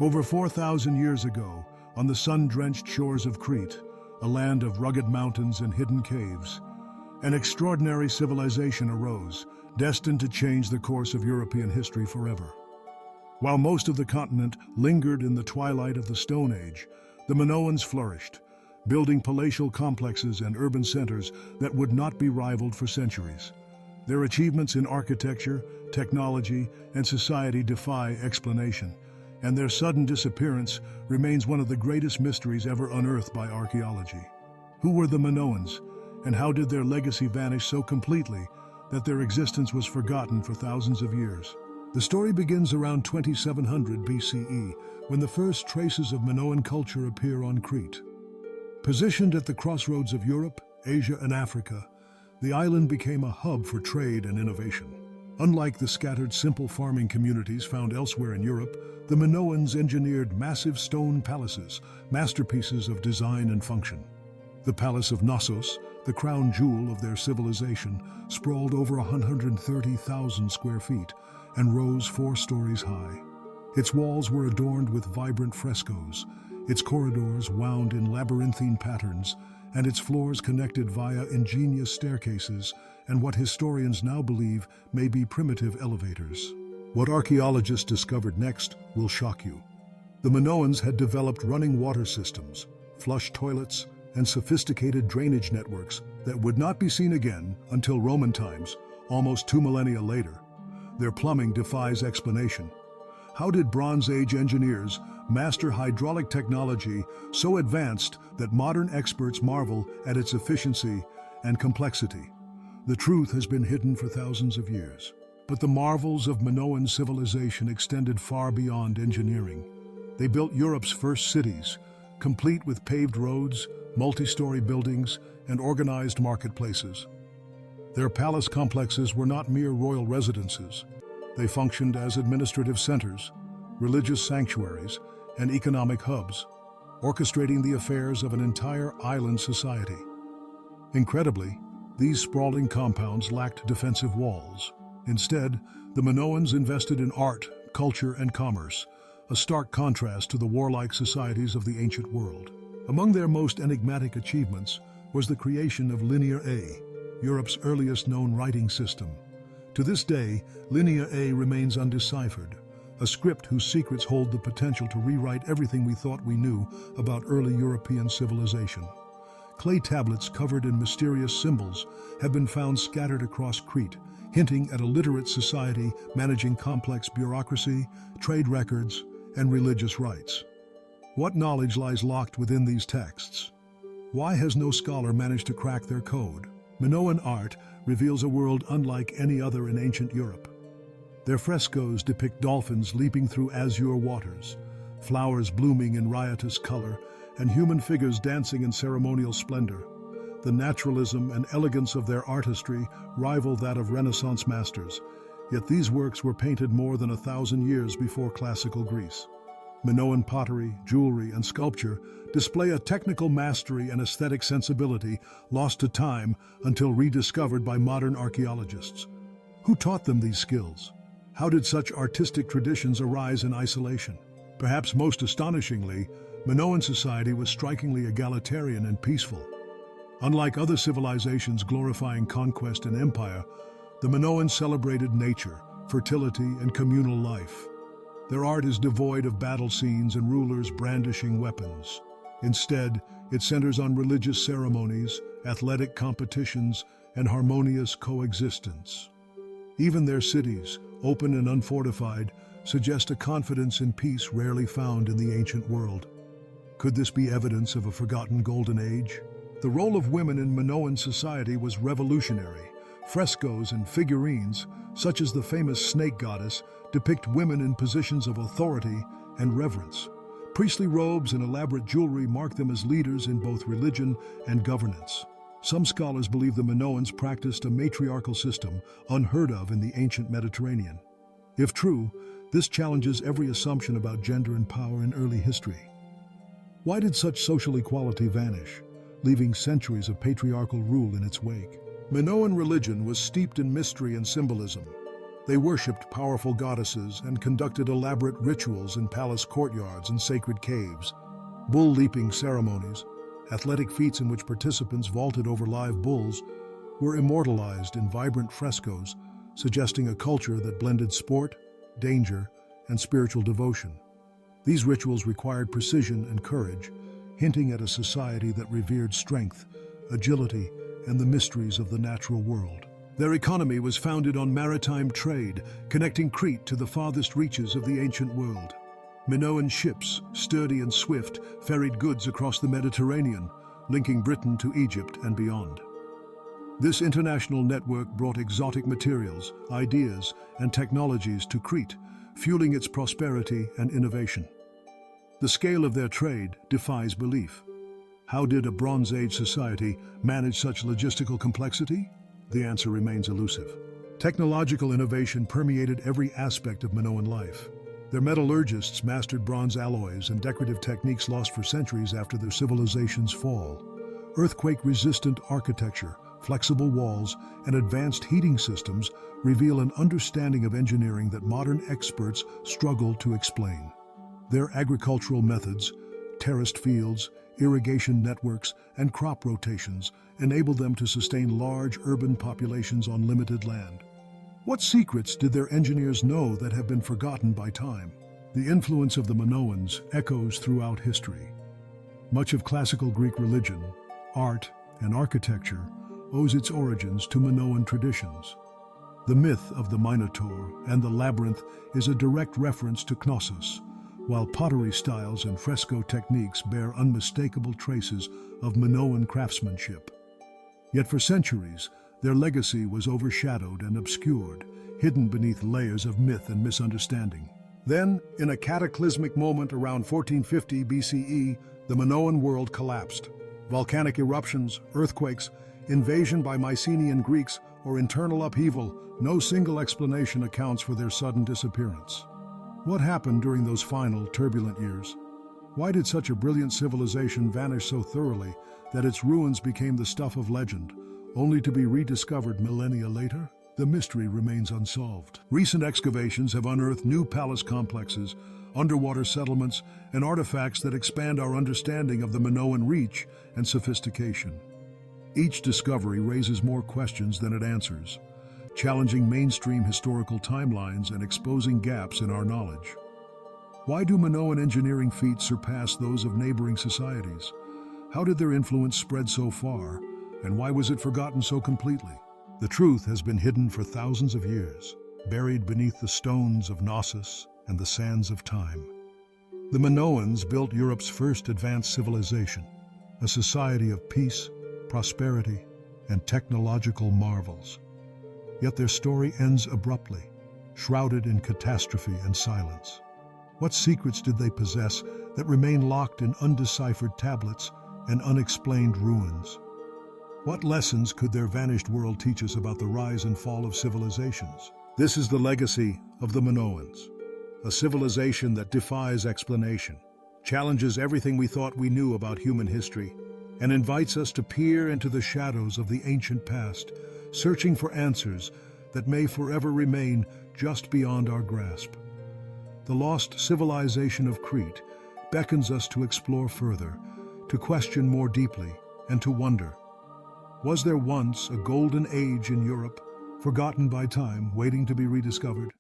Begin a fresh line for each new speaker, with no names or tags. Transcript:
Over 4,000 years ago, on the sun-drenched shores of Crete, a land of rugged mountains and hidden caves, an extraordinary civilization arose, destined to change the course of European history forever. While most of the continent lingered in the twilight of the Stone Age, the Minoans flourished, building palatial complexes and urban centers that would not be rivaled for centuries. Their achievements in architecture, technology, and society defy explanation, and their sudden disappearance remains one of the greatest mysteries ever unearthed by archaeology. Who were the Minoans, and how did their legacy vanish so completely that their existence was forgotten for thousands of years? The story begins around 2700 BCE, when the first traces of Minoan culture appear on Crete. Positioned at the crossroads of Europe, Asia, and Africa, the island became a hub for trade and innovation. Unlike the scattered, simple farming communities found elsewhere in Europe, the Minoans engineered massive stone palaces, masterpieces of design and function. The Palace of Knossos, the crown jewel of their civilization, sprawled over 130,000 square feet and rose 4 stories high. Its walls were adorned with vibrant frescoes, its corridors wound in labyrinthine patterns, and its floors connected via ingenious staircases and what historians now believe may be primitive elevators. What archaeologists discovered next will shock you. The Minoans had developed running water systems, flush toilets, and sophisticated drainage networks that would not be seen again until Roman times, almost 2 millennia later. Their plumbing defies explanation. How did Bronze Age engineers master hydraulic technology so advanced that modern experts marvel at its efficiency and complexity? The truth has been hidden for thousands of years. But the marvels of Minoan civilization extended far beyond engineering. They built Europe's first cities, complete with paved roads, multi-story buildings, and organized marketplaces. Their palace complexes were not mere royal residences. They functioned as administrative centers, religious sanctuaries, and economic hubs, orchestrating the affairs of an entire island society. Incredibly, these sprawling compounds lacked defensive walls. Instead, the Minoans invested in art, culture, and commerce, a stark contrast to the warlike societies of the ancient world. Among their most enigmatic achievements was the creation of Linear A, Europe's earliest known writing system. To this day, Linear A remains undeciphered, a script whose secrets hold the potential to rewrite everything we thought we knew about early European civilization. Clay tablets covered in mysterious symbols have been found scattered across Crete, hinting at a literate society managing complex bureaucracy, trade records, and religious rites. What knowledge lies locked within these texts? Why has no scholar managed to crack their code? Minoan art reveals a world unlike any other in ancient Europe. Their frescoes depict dolphins leaping through azure waters, flowers blooming in riotous color, and human figures dancing in ceremonial splendor. The naturalism and elegance of their artistry rival that of Renaissance masters, yet these works were painted more than 1,000 years before classical Greece. Minoan pottery, jewelry, and sculpture display a technical mastery and aesthetic sensibility lost to time until rediscovered by modern archaeologists. Who taught them these skills? How did such artistic traditions arise in isolation? Perhaps most astonishingly, Minoan society was strikingly egalitarian and peaceful. Unlike other civilizations glorifying conquest and empire, the Minoans celebrated nature, fertility, and communal life. Their art is devoid of battle scenes and rulers brandishing weapons. Instead, it centers on religious ceremonies, athletic competitions, and harmonious coexistence. Even their cities, open and unfortified, suggest a confidence in peace rarely found in the ancient world. Could this be evidence of a forgotten golden age? The role of women in Minoan society was revolutionary. Frescoes and figurines, such as the famous snake goddess, depict women in positions of authority and reverence. Priestly robes and elaborate jewelry mark them as leaders in both religion and governance. Some scholars believe the Minoans practiced a matriarchal system unheard of in the ancient Mediterranean. If true, this challenges every assumption about gender and power in early history. Why did such social equality vanish, leaving centuries of patriarchal rule in its wake? Minoan religion was steeped in mystery and symbolism. They worshipped powerful goddesses and conducted elaborate rituals in palace courtyards and sacred caves. Bull-leaping ceremonies, athletic feats in which participants vaulted over live bulls, were immortalized in vibrant frescoes, suggesting a culture that blended sport, danger, and spiritual devotion. These rituals required precision and courage, hinting at a society that revered strength, agility, and the mysteries of the natural world. Their economy was founded on maritime trade, connecting Crete to the farthest reaches of the ancient world. Minoan ships, sturdy and swift, ferried goods across the Mediterranean, linking Britain to Egypt and beyond. This international network brought exotic materials, ideas, and technologies to Crete, fueling its prosperity and innovation. The scale of their trade defies belief. How did a Bronze Age society manage such logistical complexity? The answer remains elusive. Technological innovation permeated every aspect of Minoan life. Their metallurgists mastered bronze alloys and decorative techniques lost for centuries after their civilization's fall. Earthquake-resistant architecture, flexible walls, and advanced heating systems reveal an understanding of engineering that modern experts struggle to explain. Their agricultural methods, terraced fields, irrigation networks, and crop rotations enable them to sustain large urban populations on limited land. What secrets did their engineers know that have been forgotten by time? The influence of the Minoans echoes throughout history. Much of classical Greek religion, art, and architecture owes its origins to Minoan traditions. The myth of the Minotaur and the labyrinth is a direct reference to Knossos, while pottery styles and fresco techniques bear unmistakable traces of Minoan craftsmanship. Yet for centuries, their legacy was overshadowed and obscured, hidden beneath layers of myth and misunderstanding. Then, in a cataclysmic moment around 1450 BCE, the Minoan world collapsed. Volcanic eruptions, earthquakes, invasion by Mycenaean Greeks, or internal upheaval, no single explanation accounts for their sudden disappearance. What happened during those final, turbulent years? Why did such a brilliant civilization vanish so thoroughly that its ruins became the stuff of legend, only to be rediscovered millennia later? The mystery remains unsolved. Recent excavations have unearthed new palace complexes, underwater settlements, and artifacts that expand our understanding of the Minoan reach and sophistication. Each discovery raises more questions than it answers, challenging mainstream historical timelines and exposing gaps in our knowledge. Why do Minoan engineering feats surpass those of neighboring societies? How did their influence spread so far, and why was it forgotten so completely? The truth has been hidden for thousands of years, buried beneath the stones of Knossos and the sands of time. The Minoans built Europe's first advanced civilization, a society of peace, prosperity, and technological marvels. Yet their story ends abruptly, shrouded in catastrophe and silence. What secrets did they possess that remain locked in undeciphered tablets and unexplained ruins? What lessons could their vanished world teach us about the rise and fall of civilizations? This is the legacy of the Minoans, a civilization that defies explanation, challenges everything we thought we knew about human history, and invites us to peer into the shadows of the ancient past, searching for answers that may forever remain just beyond our grasp. The lost civilization of Crete beckons us to explore further, to question more deeply, and to wonder. Was there once a golden age in Europe, forgotten by time, waiting to be rediscovered?